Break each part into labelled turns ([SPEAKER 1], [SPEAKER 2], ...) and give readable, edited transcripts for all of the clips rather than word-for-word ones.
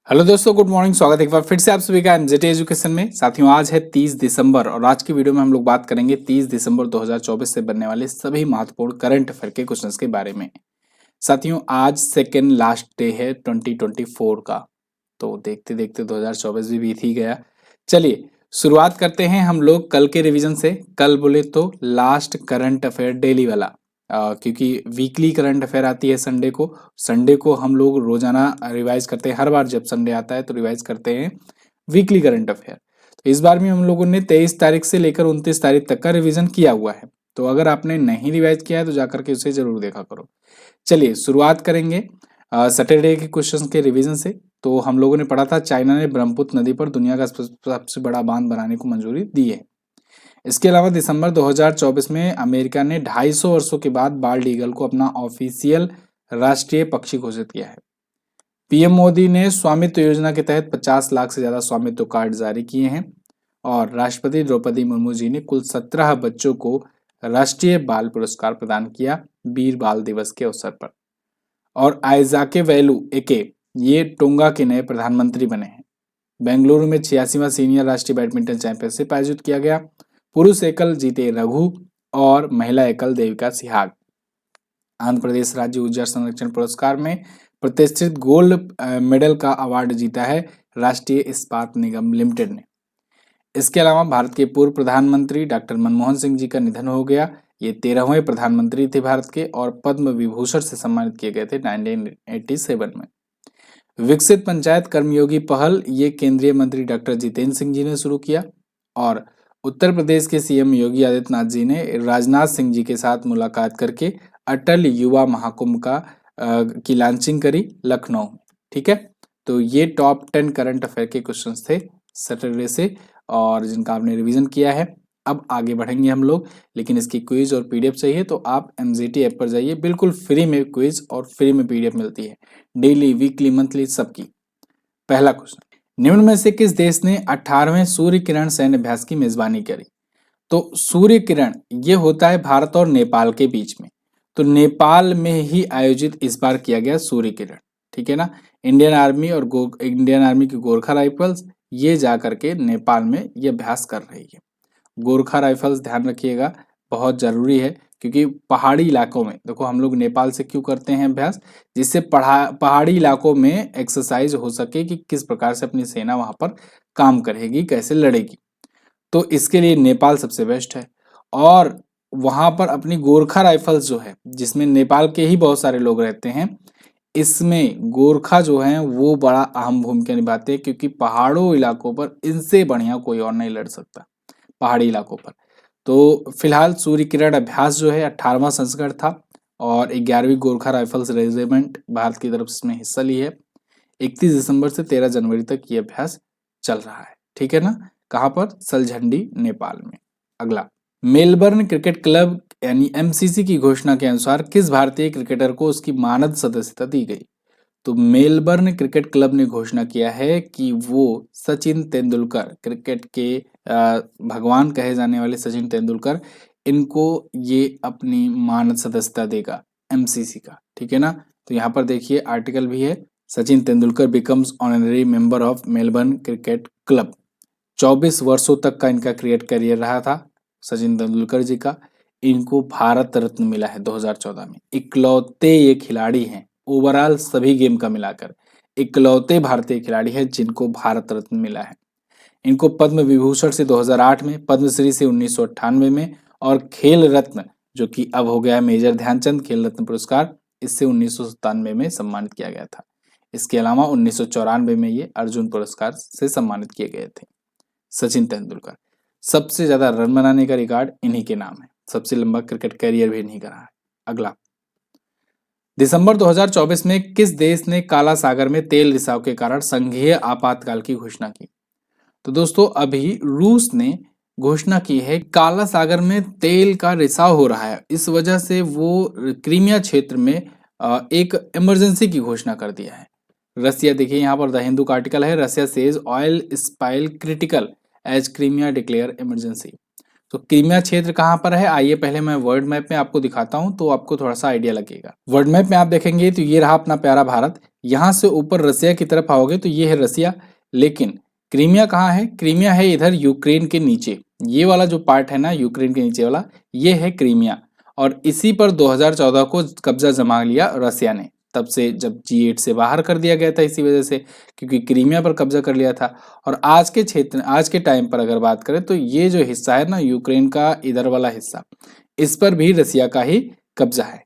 [SPEAKER 1] Hello दोस्तों, good morning. स्वागत है एक बार फिर से आप सभी का एनजेटी एजुकेशन में। साथियों, आज है 30 दिसंबर और आज की वीडियो में हम लोग बात करेंगे 30 दिसंबर 2024 से बनने वाले सभी महत्वपूर्ण करंट अफेयर के क्वेश्चंस के बारे में। साथियों, आज सेकेंड लास्ट डे है 2024 का, तो देखते देखते 2024 भी बीत ही गया। चलिए शुरुआत करते हैं हम लोग कल के रिवीजन से। कल बोले तो लास्ट करंट अफेयर डेली वाला, क्योंकि वीकली करंट अफेयर आती है संडे को हम लोग रोजाना रिवाइज करते हैं। हर बार जब संडे आता है तो रिवाइज करते हैं वीकली करंट अफेयर। तो इस बार भी हम लोगों ने 23 तारीख से लेकर 29 तारीख तक का रिवीजन किया हुआ है। तो अगर आपने नहीं रिवाइज किया है तो जाकर के उसे जरूर देखा करो। चलिए शुरुआत करेंगे सैटरडे के क्वेश्चन के रिवीजन से। तो हम लोगों ने पढ़ा था चाइना ने ब्रह्मपुत्र नदी पर दुनिया का सबसे बड़ा बांध बनाने को मंजूरी दी है। इसके अलावा दिसंबर 2024 में अमेरिका ने 250 वर्षों के बाद बाल्ड ईगल को अपना ऑफिशियल राष्ट्रीय पक्षी घोषित किया है। पीएम मोदी ने स्वामित्व योजना के तहत 50 लाख से ज्यादा स्वामित्व कार्ड जारी किए हैं। और राष्ट्रपति द्रौपदी मुर्मू जी ने कुल 17 बच्चों को राष्ट्रीय बाल पुरस्कार प्रदान किया वीर बाल दिवस के अवसर पर। और आइजाके वैलू एके ये टोंगा के नए प्रधानमंत्री बने हैं। बेंगलुरु में 86वां सीनियर राष्ट्रीय बैडमिंटन चैंपियनशिप आयोजित किया गया। पुरुष एकल जीते रघु और महिला एकल देविका सिहाग। आंध्र प्रदेश राज्य ऊर्जा संरक्षण पुरस्कार में प्रतिष्ठित गोल्ड मेडल का अवार्ड जीता है राष्ट्रीय इस्पात निगम लिमिटेड ने। इसके अलावा भारत के पूर्व प्रधानमंत्री डॉक्टर मनमोहन सिंह जी का निधन हो गया। ये 13वें प्रधानमंत्री थे भारत के और पद्म विभूषण से सम्मानित किए गए थे 1987 में। विकसित पंचायत कर्मयोगी पहल ये केंद्रीय मंत्री डॉक्टर जितेंद्र सिंह जी ने शुरू किया। और उत्तर प्रदेश के सीएम योगी आदित्यनाथ जी ने राजनाथ सिंह जी के साथ मुलाकात करके अटल युवा महाकुंभ की लॉन्चिंग करी लखनऊ में। ठीक है, तो ये टॉप 10 करंट अफेयर के क्वेश्चंस थे सैटरडे से और जिनका आपने रिवीजन किया है। अब आगे बढ़ेंगे हम लोग, लेकिन इसकी क्विज और पीडीएफ चाहिए तो आप एनजीटी ऐप पर जाइए। बिल्कुल फ्री में क्विज और फ्री में पीडीएफ मिलती है, डेली वीकली मंथली सबकी। पहला क्वेश्चन, निम्न में से किस देश ने 18वें सूर्य किरण सैन्य अभ्यास की मेजबानी करी? तो सूर्य किरण ये होता है भारत और नेपाल के बीच में, तो नेपाल में ही आयोजित इस बार किया गया सूर्य किरण। ठीक है ना, इंडियन आर्मी और इंडियन आर्मी की गोरखा राइफल्स ये जा करके नेपाल में ये अभ्यास कर रही है। गोरखा राइफल्स ध्यान रखिएगा, बहुत जरूरी है, क्योंकि पहाड़ी इलाकों में देखो हम लोग नेपाल से क्यों करते हैं अभ्यास, जिससे पहाड़ी इलाकों में एक्सरसाइज हो सके कि किस प्रकार से अपनी सेना वहां पर काम करेगी, कैसे लड़ेगी। तो इसके लिए नेपाल सबसे बेस्ट है। और वहां पर अपनी गोरखा राइफल्स जो है, जिसमें नेपाल के ही बहुत सारे लोग रहते हैं, इसमें गोरखा जो है वो बड़ा अहम भूमिका निभाते हैं, क्योंकि पहाड़ों इलाकों पर इनसे बढ़िया कोई और नहीं लड़ सकता पहाड़ी इलाकों पर। तो फिलहाल सूर्य किरण अभ्यास जो है 18वां संस्करण था और 11वीं गोरखा राइफल्स रेजिमेंट भारत की तरफ से इसमें हिस्सा ली है। 31 दिसंबर से 13 जनवरी तक ये अभ्यास चल रहा है। ठीक है ना, कहाँ पर? सलझंडी नेपाल में। अगला, मेलबर्न क्रिकेट क्लब यानी एमसीसी की घोषणा के अनुसार किस भारतीय क्रिकेटर को उसकी मानद सदस्यता दी गई? तो मेलबर्न क्रिकेट क्लब ने घोषणा किया है कि वो सचिन तेंदुलकर, क्रिकेट के भगवान कहे जाने वाले सचिन तेंदुलकर, इनको ये अपनी मानद सदस्यता देगा एमसीसी का। ठीक है ना, तो यहाँ पर देखिए आर्टिकल भी है, Sachin Tendulkar becomes honorary member of Melbourne cricket club. 24 वर्षों तक का इनका क्रिकेट करियर रहा था सचिन तेंदुलकर जी का। इनको भारत रत्न मिला है 2014 में। इकलौते ये खिलाड़ी हैं ओवरऑल सभी गेम का मिलाकर, इकलौते भारतीय खिलाड़ी हैं जिनको भारत रत्न मिला है। इनको पद्म विभूषण से 2008 में, पद्मश्री से 1998 में और खेल रत्न जो कि अब हो गया है मेजर ध्यानचंद खेल रत्न पुरस्कार, इससे 1997 में सम्मानित किया गया था। इसके अलावा 1994 में ये अर्जुन पुरस्कार से सम्मानित किए गए थे। सचिन तेंदुलकर सबसे ज्यादा रन बनाने का रिकॉर्ड इन्हीं के नाम है, सबसे लंबा क्रिकेट करियर भी इन्हीं का रहा है। अगला, दिसंबर 2024 में किस देश ने काला सागर में तेल रिसाव के कारण संघीय आपातकाल की घोषणा की? तो दोस्तों अभी रूस ने घोषणा की है काला सागर में तेल का रिसाव हो रहा है, इस वजह से वो क्रीमिया क्षेत्र में एक इमरजेंसी की घोषणा कर दिया है। रसिया, देखिए यहाँ पर द हिंदू का आर्टिकल है, Russia says oil spill critical as Crimea declare emergency. तो क्रीमिया क्षेत्र कहाँ पर है, आइए पहले मैं वर्ल्ड मैप में आपको दिखाता हूँ तो आपको थोड़ा सा आइडिया लगेगा। वर्ल्ड मैप में आप देखेंगे तो ये रहा अपना प्यारा भारत, यहाँ से ऊपर रसिया की तरफ आओगे तो ये है रसिया, लेकिन क्रीमिया कहाँ है, क्रीमिया है इधर यूक्रेन के नीचे, ये वाला जो पार्ट है ना यूक्रेन के नीचे वाला, ये है क्रीमिया। और इसी पर 2014 को कब्जा जमा लिया रसिया ने, तब से जब G8 से बाहर कर दिया गया था इसी वजह से, क्योंकि क्रीमिया पर कब्जा कर लिया था। और आज के क्षेत्र, आज के टाइम पर अगर बात करें तो ये जो हिस्सा है ना यूक्रेन का इधर वाला हिस्सा, इस पर भी रसिया का ही कब्जा है।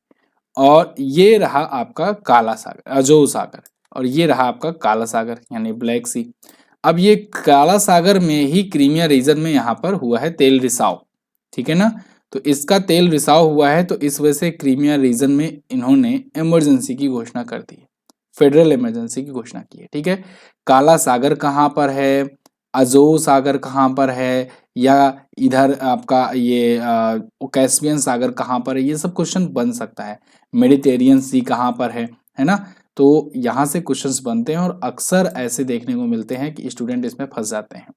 [SPEAKER 1] और ये रहा आपका काला सागर, अजोव सागर, और ये रहा आपका काला सागर यानी ब्लैक सी। अब ये काला सागर में ही क्रीमिया रीजन में यहाँ पर हुआ है तेल रिसाव, ठीक है ना, तो इसका तेल रिसाव हुआ है, तो इस वजह से क्रीमिया रीजन में इन्होंने इमरजेंसी की घोषणा कर दी है, फेडरल इमरजेंसी की घोषणा की है, ठीक है। काला सागर कहाँ पर है, अजोव सागर कहाँ पर है, या इधर आपका ये कैस्पियन सागर कहाँ पर है, ये सब क्वेश्चन बन सकता है। मेडिटेरियन सी कहाँ पर है ना, तो यहाँ से क्वेश्चंस बनते हैं और अक्सर ऐसे देखने को मिलते हैं कि स्टूडेंट इसमें फंस जाते हैं।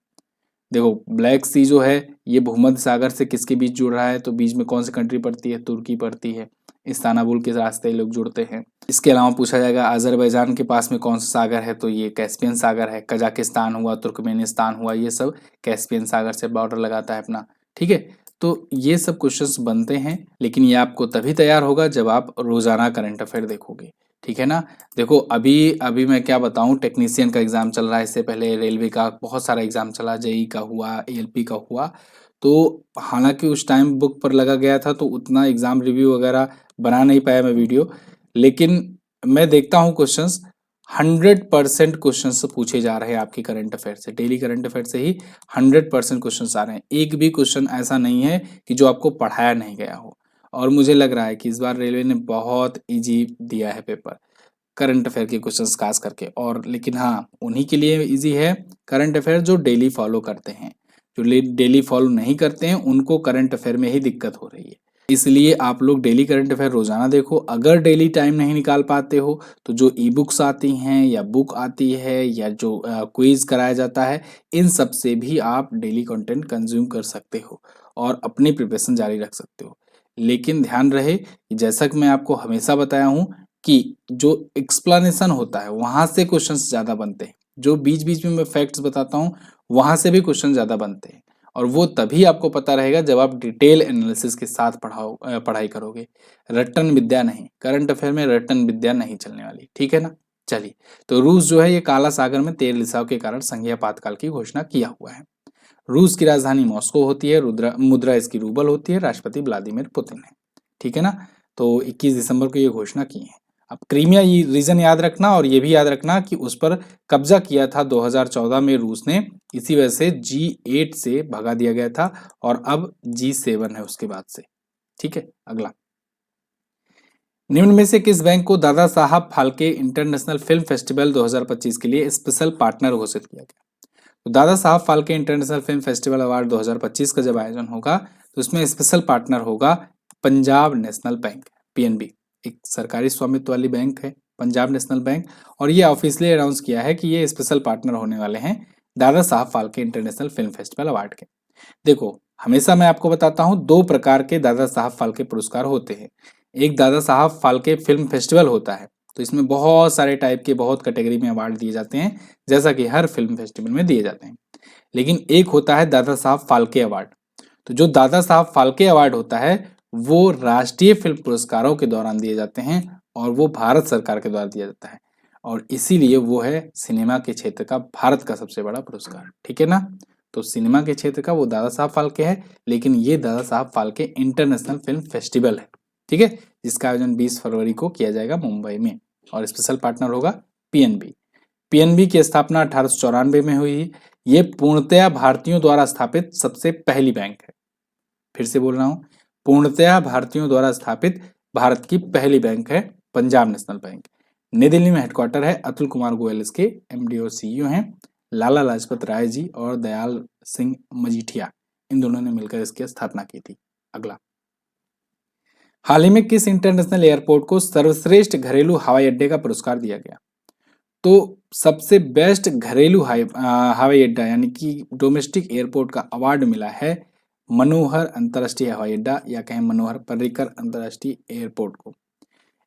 [SPEAKER 1] देखो ब्लैक सी जो है ये भूमध्य सागर से किसके बीच जुड़ रहा है, तो बीच में कौन सी कंट्री पड़ती है, तुर्की पड़ती है, इस्तांबुल के रास्ते लोग जुड़ते हैं। इसके अलावा पूछा जाएगा अजरबैजान के पास में कौन सा सागर है, तो ये कैस्पियन सागर है। कजाकिस्तान हुआ, तुर्कमेनिस्तान हुआ, ये सब कैस्पियन सागर से बॉर्डर लगाता है अपना, ठीक है। तो ये सब क्वेश्चंस बनते हैं, लेकिन ये आपको तभी तैयार होगा जब आप रोजाना करंट अफेयर देखोगे, ठीक है ना। देखो अभी अभी मैं क्या बताऊं, टेक्नीशियन का एग्जाम चल रहा है, इससे पहले रेलवे का बहुत सारा एग्जाम चला, जेई का हुआ, एएलपी का हुआ, तो हालांकि उस टाइम बुक पर लगा गया था तो उतना एग्जाम रिव्यू वगैरह बना नहीं पाया मैं वीडियो, लेकिन मैं देखता हूँ क्वेश्चंस 100% क्वेश्चंस पूछे जा रहे हैं आपके करंट अफेयर से, डेली करंट अफेयर से ही 100% क्वेश्चंस आ रहे हैं। एक भी क्वेश्चन ऐसा नहीं है कि जो आपको पढ़ाया नहीं गया हो। और मुझे लग रहा है कि इस बार रेलवे ने बहुत इजी दिया है पेपर, करंट अफेयर के क्वेश्चंस खास करके। और लेकिन हाँ, उन्हीं के लिए इजी है करंट अफेयर जो डेली फॉलो करते हैं, जो डेली फॉलो नहीं करते हैं उनको करंट अफेयर में ही दिक्कत हो रही है। इसलिए आप लोग डेली करंट अफेयर रोजाना देखो। अगर डेली टाइम नहीं निकाल पाते हो तो जो ई बुक्स आती हैं या बुक आती है या जो क्विज कराया जाता है, इन सब से भी आप डेली कंटेंट कंज्यूम कर सकते हो और अपनी प्रिपरेशन जारी रख सकते हो। लेकिन ध्यान रहे कि जैसा कि मैं आपको हमेशा बताया हूँ कि जो एक्सप्लेनेशन होता है वहां से क्वेश्चंस ज्यादा बनते हैं, जो बीच बीच में मैं फैक्ट्स बताता हूँ वहां से भी क्वेश्चन ज्यादा बनते हैं। और वो तभी आपको पता रहेगा जब आप डिटेल एनालिसिस के साथ पढ़ाई करोगे। रट्टन विद्या नहीं, करंट अफेयर में रट्टन विद्या नहीं चलने वाली, ठीक है ना। चलिए, तो रूस जो है ये काला सागर में तेल रिसाव के कारण संघीय आपातकाल की घोषणा किया हुआ है। रूस की राजधानी मॉस्को होती है, मुद्रा इसकी रूबल होती है, राष्ट्रपति व्लादिमीर पुतिन है, ठीक है ना। तो 21 दिसंबर को ये घोषणा की है। अब क्रीमिया ये रीजन याद रखना, और ये भी याद रखना कि उस पर कब्जा किया था 2014 में रूस ने, इसी वजह से G8 से भगा दिया गया था और अब G7 है उसके बाद से, ठीक है। अगला, निम्न में से किस बैंक को Dada Saheb Phalke international film festival 2025 के लिए स्पेशल पार्टनर घोषित किया गया। तो Dada Saheb Phalke international film festival award 2025 का जब आयोजन होगा तो उसमें स्पेशल पार्टनर होगा पंजाब नेशनल बैंक, पीएनबी, एक सरकारी स्वामित्व वाली बैंक है पंजाब नेशनल बैंक। और ये ऑफिशियली अनाउंस किया है कि ये स्पेशल पार्टनर होने वाले हैं Dada Saheb Phalke international film festival award के। देखो हमेशा मैं आपको बताता हूँ दो प्रकार के दादा साहब फाल्के पुरस्कार होते हैं। एक दादा साहब फाल्के फिल्म फेस्टिवल होता है, तो इसमें बहुत सारे टाइप के, बहुत कैटेगरी में अवार्ड दिए जाते हैं, जैसा कि हर फिल्म फेस्टिवल में दिए जाते हैं। लेकिन एक होता है दादा साहब फाल्के अवार्ड। तो जो दादा साहब फाल्के अवार्ड होता है वो राष्ट्रीय फिल्म पुरस्कारों के दौरान दिए जाते हैं और वो भारत सरकार के द्वारा दिया जाता है, और इसीलिए वो है सिनेमा के क्षेत्र का भारत का सबसे बड़ा पुरस्कार, ठीक है ना। तो सिनेमा के क्षेत्र का वो दादा साहब फाल्के है, लेकिन ये Dada Saheb Phalke international film festival है, ठीक है, जिसका आयोजन 20 फरवरी को किया जाएगा मुंबई में, और स्पेशल पार्टनर होगा पीएनबी। पीएनबी की स्थापना 1894 में हुई है। ये पूर्णतया भारतीयों द्वारा स्थापित सबसे पहली बैंक है। फिर से बोल रहा हूं, पूर्णतया भारतीयों द्वारा स्थापित भारत की पहली बैंक है पंजाब नेशनल बैंक। नई दिल्ली में हेडक्वार्टर है। अतुल कुमार गोयल इसके एमडी और सीईओ हैं। लाला लाजपत राय जी और दयाल सिंह मजीठिया, इन दोनों ने मिलकर इसकी स्थापना की थी। अगला, हाल ही में किस इंटरनेशनल एयरपोर्ट को सर्वश्रेष्ठ घरेलू हवाई अड्डे का पुरस्कार दिया गया। तो सबसे बेस्ट घरेलू हवाई अड्डा यानी कि डोमेस्टिक एयरपोर्ट का अवार्ड मिला है मनोहर अंतर्राष्ट्रीय हवाई अड्डा या कहें मनोहर पर्रिकर अंतर्राष्ट्रीय एयरपोर्ट को।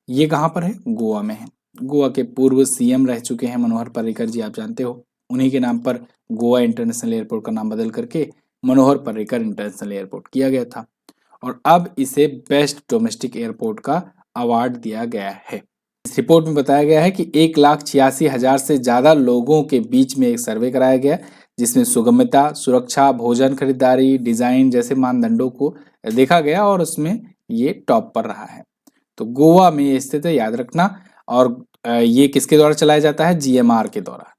[SPEAKER 1] ये कहाँ पर है? गोवा में है। गोवा के पूर्व सीएम रह चुके हैं मनोहर पर्रिकर जी, आप जानते हो। उन्हीं के नाम पर गोवा इंटरनेशनल एयरपोर्ट का नाम बदल करके मनोहर पर्रिकर इंटरनेशनल एयरपोर्ट किया गया था और अब इसे बेस्ट डोमेस्टिक एयरपोर्ट का अवार्ड दिया गया है। इस रिपोर्ट में बताया गया है कि 1,86,000 से ज्यादा लोगों के बीच में एक सर्वे कराया गया जिसमें सुगमता, सुरक्षा, भोजन खरीदारी, डिजाइन जैसे मानदंडों को देखा गया और उसमें ये टॉप पर रहा है। तो गोवा में ये स्थित है, याद रखना। और ये किसके द्वारा चलाया जाता है? जीएमआर के द्वारा।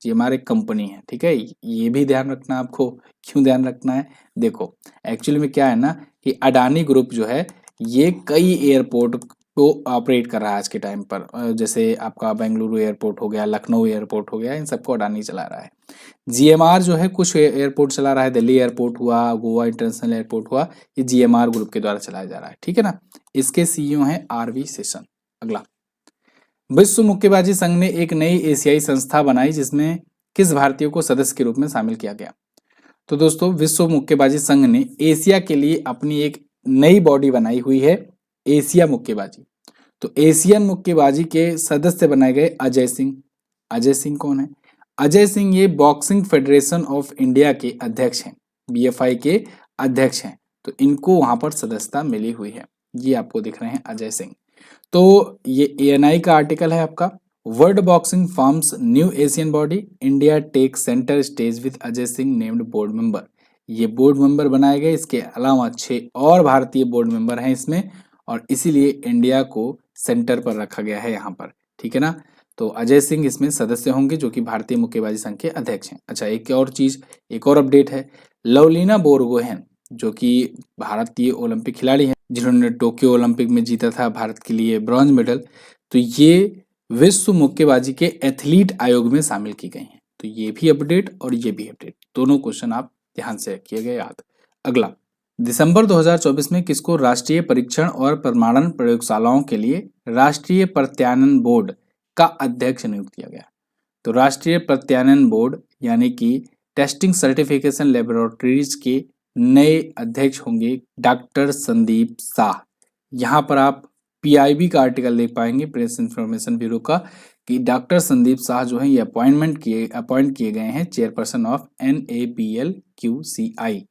[SPEAKER 1] जीएमआर एक कंपनी है, ठीक है। ये भी ध्यान रखना आपको। क्यों ध्यान रखना है? देखो एक्चुअली में क्या है ना कि अडानी ग्रुप जो है ये कई एयरपोर्ट को ऑपरेट कर रहा है आज के टाइम पर। जैसे आपका बेंगलुरु एयरपोर्ट हो गया, लखनऊ एयरपोर्ट हो गया, इन सबको अडानी चला रहा है। जीएमआर जो है कुछ एयरपोर्ट चला रहा है, दिल्ली एयरपोर्ट हुआ, गोवा इंटरनेशनल एयरपोर्ट हुआ, ये जीएमआर ग्रुप के द्वारा चलाया जा रहा है, ठीक है ना। इसके सीईओ हैं आरवी शेषन। अगला, विश्व मुक्केबाजी संघ ने एक नई एशियाई संस्था बनाई जिसमें किस भारतीय को सदस्य के रूप में शामिल किया गया? तो दोस्तों विश्व मुक्केबाजी संघ ने एशिया के लिए अपनी एक नई बॉडी बनाई हुई है, एशिया मुक्केबाजी। तो एशियन मुक्केबाजी के सदस्य बनाए गए अजय सिंह। अजय सिंह कौन है? अजय सिंह ये बॉक्सिंग फेडरेशन ऑफ इंडिया के अध्यक्ष हैं, बीएफआई के अध्यक्ष हैं। तो इनको वहां पर सदस्यता मिली हुई है। ये आपको दिख रहे हैं अजय सिंह। तो ये एएनआई का आर्टिकल है आपका। World boxing forms new Asian body, India take centre stage with Ajay Singh named board member. ये बोर्ड मेंबर बनाए गए, इसके अलावा 6 और भारतीय बोर्ड मेंबर हैं इसमें और इसीलिए इंडिया को सेंटर पर रखा गया है यहाँ पर, ठीक है ना। तो अजय सिंह इसमें सदस्य होंगे जो कि भारतीय मुक्केबाजी संघ के अध्यक्ष हैं। अच्छा, एक और अपडेट है। लवलीना बोरगोहेन जो कि भारतीय ओलंपिक खिलाड़ी हैं जिन्होंने टोक्यो ओलंपिक में जीता था भारत के लिए ब्रॉन्ज मेडल, तो ये विश्व मुक्केबाजी के एथलीट आयोग में शामिल की गई हैं। तो ये भी अपडेट और ये भी अपडेट, दोनों क्वेश्चन आप ध्यान से रखिएगा याद। अगला, दिसंबर 2024 में किसको राष्ट्रीय परीक्षण और प्रमाणन प्रयोगशालाओं के लिए राष्ट्रीय प्रत्यायन बोर्ड का अध्यक्ष नियुक्त किया गया? तो राष्ट्रीय प्रत्यायन बोर्ड यानी कि टेस्टिंग सर्टिफिकेशन लेबोरेटरीज के नए अध्यक्ष होंगे डॉक्टर संदीप शाह। यहाँ पर आप पीआईबी का आर्टिकल देख पाएंगे, प्रेस इंफॉर्मेशन ब्यूरो का, कि डॉक्टर संदीप शाह जो है ये अपॉइंट किए गए हैं चेयरपर्सन ऑफ NABL QCI,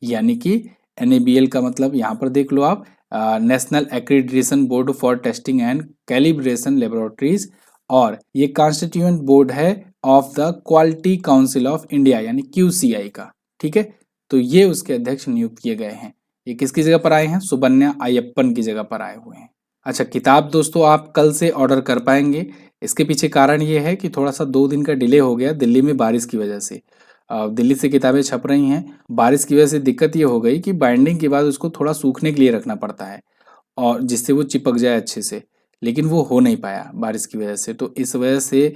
[SPEAKER 1] यानी कि NABL का मतलब यहाँ पर देख लो आप, national accreditation board for testing and calibration laboratories, और ये कॉन्स्टिट्यूएंट बोर्ड है of the quality council of India यानी QCI का, ठीक है। तो ये उसके अध्यक्ष नियुक्त किए गए हैं। ये किसकी जगह पर आए हैं? सुबन्या अय्यप्पन की जगह पर आए हुए हैं। अच्छा, किताब दोस्तों आप कल से ऑर्डर कर पाएंगे। इसके पीछे कारण ये है कि थोड़ा सा 2 दिन का डिले हो गया दिल्ली में बारिश की वजह से। दिल्ली से किताबें छप रही हैं, बारिश की वजह से दिक्कत ये हो गई कि बाइंडिंग के बाद उसको थोड़ा सूखने के लिए रखना पड़ता है और जिससे वो चिपक जाए अच्छे से, लेकिन वो हो नहीं पाया बारिश की वजह से। तो इस वजह से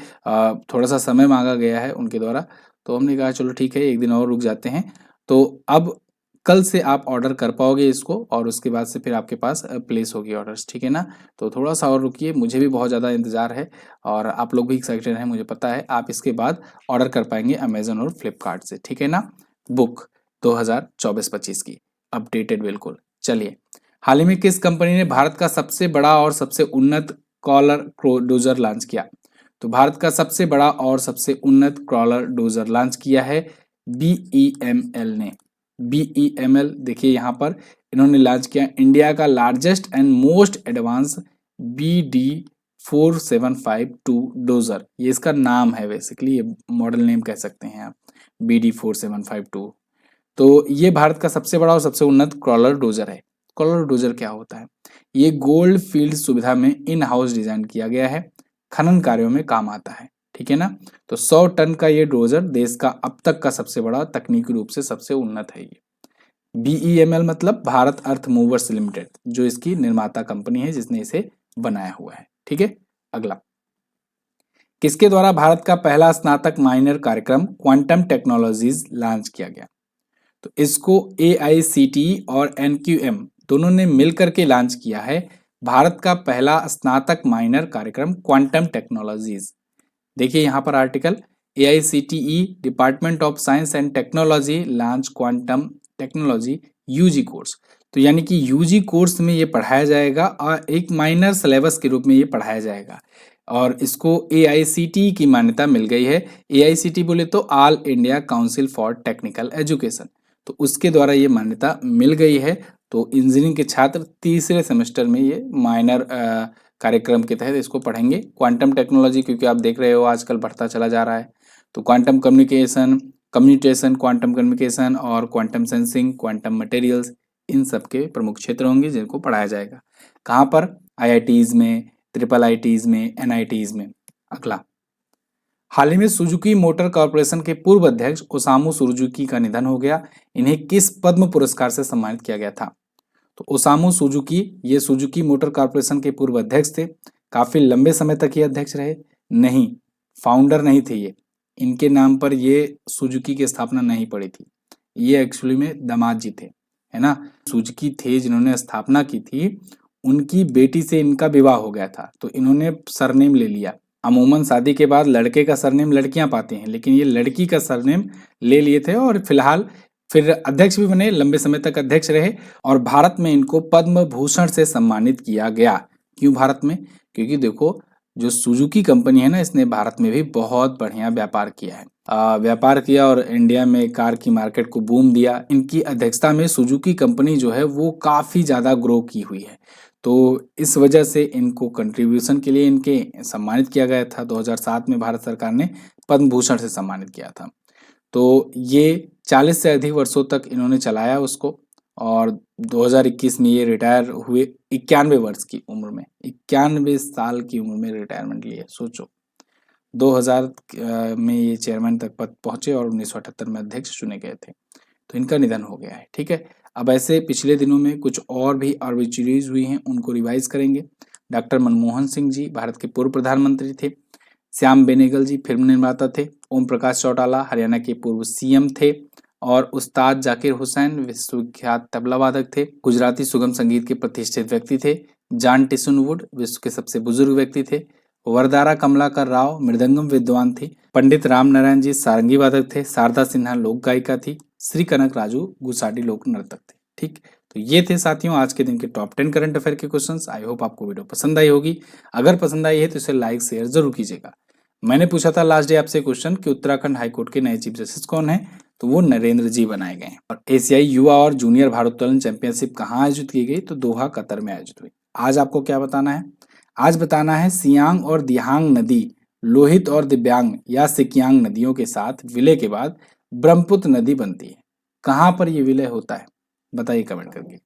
[SPEAKER 1] थोड़ा सा समय मांगा गया है उनके द्वारा। तो हमने कहा चलो ठीक है, एक दिन और रुक जाते हैं। तो अब कल से आप ऑर्डर कर पाओगे इसको और उसके बाद से फिर आपके पास प्लेस होगी ऑर्डर्स, ठीक है ना। तो थोड़ा सा और रुकिए, मुझे भी बहुत ज़्यादा इंतजार है और आप लोग भी एक्साइटेड हैं, मुझे पता है। आप इसके बाद ऑर्डर कर पाएंगे अमेजोन और फ्लिपकार्ट से, ठीक है ना। बुक 2024-25 की अपडेटेड बिल्कुल। चलिए, हाल ही में किस कंपनी ने भारत का सबसे बड़ा और सबसे उन्नत क्रॉलर डोजर लॉन्च किया? तो भारत का सबसे बड़ा और सबसे उन्नत क्रॉलर डोजर लॉन्च किया है BEML ने। BEML देखिए यहाँ पर इन्होंने लॉन्च किया इंडिया का largest and most advance BD4752 dozer. ये इसका नाम है, बेसिकली ये मॉडल नेम कह सकते हैं आप, BD4752। तो ये भारत का सबसे बड़ा और सबसे उन्नत क्रॉलर डोजर है। क्रॉलर डोजर क्या होता है? ये गोल्ड फील्ड सुविधा में इन हाउस डिजाइन किया गया है, खनन कार्यों में काम आता है, ठीक है ना। तो 100 टन का ये डोजर देश का अब तक का सबसे बड़ा, तकनीकी रूप से सबसे उन्नत है ये। BEML मतलब भारत अर्थ मूवर्स लिमिटेड, जो इसकी निर्माता कंपनी है जिसने इसे बनाया हुआ है, ठीक है। अगला, किसके द्वारा भारत का पहला स्नातक माइनर कार्यक्रम क्वांटम टेक्नोलॉजीज लॉन्च किया गया? तो इसको AICTE और NQM दोनों ने मिलकर के लॉन्च किया है। भारत का पहला स्नातक माइनर कार्यक्रम क्वांटम टेक्नोलॉजीज। देखिए यहाँ पर article, AICTE department of science and technology launch quantum technology UG course. तो यानी कि यूजी कोर्स में ये पढ़ाया जाएगा और एक माइनर सिलेबस के रूप में ये पढ़ाया जाएगा और इसको AICTE की मान्यता मिल गई है। AICTE बोले तो all India council for technical education, तो उसके द्वारा ये मान्यता मिल गई है। तो इंजीनियरिंग के छात्र तीसरे सेमेस्टर में ये माइनर कार्यक्रम के तहत इसको पढ़ेंगे। क्वांटम टेक्नोलॉजी, क्योंकि आप देख रहे हो आजकल बढ़ता चला जा रहा है, तो क्वांटम कम्युनिकेशन, क्वांटम कम्युनिकेशन और क्वांटम सेंसिंग, क्वांटम मटेरियल्स, इन सब के प्रमुख क्षेत्र होंगे जिनको पढ़ाया जाएगा। कहाँ पर? IITs में, IIITs में, NITs में। अगला, हाल ही में सुजुकी मोटर कॉर्पोरेशन के पूर्व अध्यक्ष ओसामू सुजुकी का निधन हो गया। इन्हें किस पद्म पुरस्कार से सम्मानित किया गया था? तो ओसामू सुजुकी ये सुजुकी मोटर कॉर्पोरेशन के पूर्व अध्यक्ष थे। काफी लंबे समय तक ये अध्यक्ष रहे। नहीं, फाउंडर नहीं थे ये, इनके नाम पर ये सुजुकी की स्थापना नहीं पड़ी थी। ये एक्चुअली में दामाद जी थे, है ना। सुजुकी थे जिन्होंने स्थापना की थी, उनकी बेटी से इनका विवाह हो गया था, तो इन्होंने सरनेम ले लिया। अमूमन शादी के बाद लड़के का सरनेम लड़कियां पाती हैं, लेकिन ये लड़की का सरनेम ले लिए थे और फिलहाल फिर अध्यक्ष भी बने, लंबे समय तक अध्यक्ष रहे और भारत में इनको पद्म भूषण से सम्मानित किया गया। क्यों भारत में? क्योंकि देखो, जो सुजुकी कंपनी है ना, इसने भारत में भी बहुत बढ़िया व्यापार किया है। व्यापार किया और इंडिया में कार की मार्केट को बूम दिया। इनकी अध्यक्षता में सुजुकी कंपनी जो है वो काफी ज्यादा ग्रो की हुई है, तो इस वजह से इनको कंट्रीब्यूशन के लिए इनके सम्मानित किया गया था। 2007 में भारत सरकार ने पद्म भूषण से सम्मानित किया था। तो ये 40 से अधिक वर्षों तक इन्होंने चलाया उसको और 2021 में ये रिटायर हुए 91 वर्ष की उम्र में, 91 साल की उम्र में रिटायरमेंट लिए। सोचो, 2000 में ये चेयरमैन तक पद पहुंचे और 1978 में अध्यक्ष चुने गए थे। तो इनका निधन हो गया है, ठीक है। अब ऐसे पिछले दिनों में कुछ और भी ऑब्ituaries हुई हैं, उनको रिवाइज करेंगे। डॉक्टर मनमोहन सिंह जी भारत के पूर्व प्रधानमंत्री थे। श्याम बेनेगल जी फिल्म निर्माता थे। ओम प्रकाश चौटाला हरियाणा के पूर्व CM थे और उस्ताद जाकिर हुसैन विश्वविख्यात तबला वादक थे। गुजराती सुगम संगीत के प्रतिष्ठित व्यक्ति थे। जॉन टिसनवुड विश्व के सबसे बुजुर्ग व्यक्ति थे। वरदारा कमलाकर राव मृदंगम विद्वान थी। पंडित राम नारायण जी सारंगी वादक थे। शारदा सिन्हा लोक गायिका थी। श्री कनक राजू गुसाडी लोक नर्तक थे। ठीक, तो ये थे साथियों आज के दिन के टॉप 10 करंट अफेयर के क्वेश्चंस। आई होप आपको वीडियो पसंद आई होगी। अगर पसंद आई है तो इसे लाइक शेयर जरूर कीजिएगा। मैंने पूछा था लास्ट डे आपसे क्वेश्चन कि उत्तराखंड हाईकोर्ट के नए चीफ जस्टिस कौन है, तो वो नरेंद्र जी बनाए गए हैं। और एशियाई युवा और जूनियर भारोत्तोलन चैंपियनशिप कहाँ आयोजित की गई, तो दोहा कतर में आयोजित हुई। आज आपको क्या बताना है? आज बताना है सियांग और दिहांग नदी लोहित और दिव्यांग या सिकियांग नदियों के साथ विलय के बाद ब्रह्मपुत्र नदी बनती है। कहाँ पर यह विलय होता है, बताइए कमेंट करके।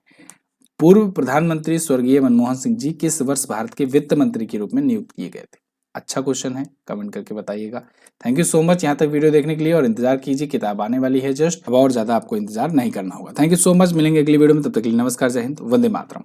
[SPEAKER 1] पूर्व प्रधानमंत्री स्वर्गीय मनमोहन सिंह जी किस वर्ष भारत के वित्त मंत्री के रूप में नियुक्त किए गए थे? अच्छा क्वेश्चन है, कमेंट करके बताइएगा। थैंक यू सो मच यहाँ तक वीडियो देखने के लिए और इंतजार कीजिए, किताब आने वाली है जस्ट, अब और ज्यादा आपको इंतजार नहीं करना होगा। थैंक यू सो मच, मिलेंगे अगली वीडियो में, तब तक के लिए नमस्कार, जय हिंद, वंदे मातरम।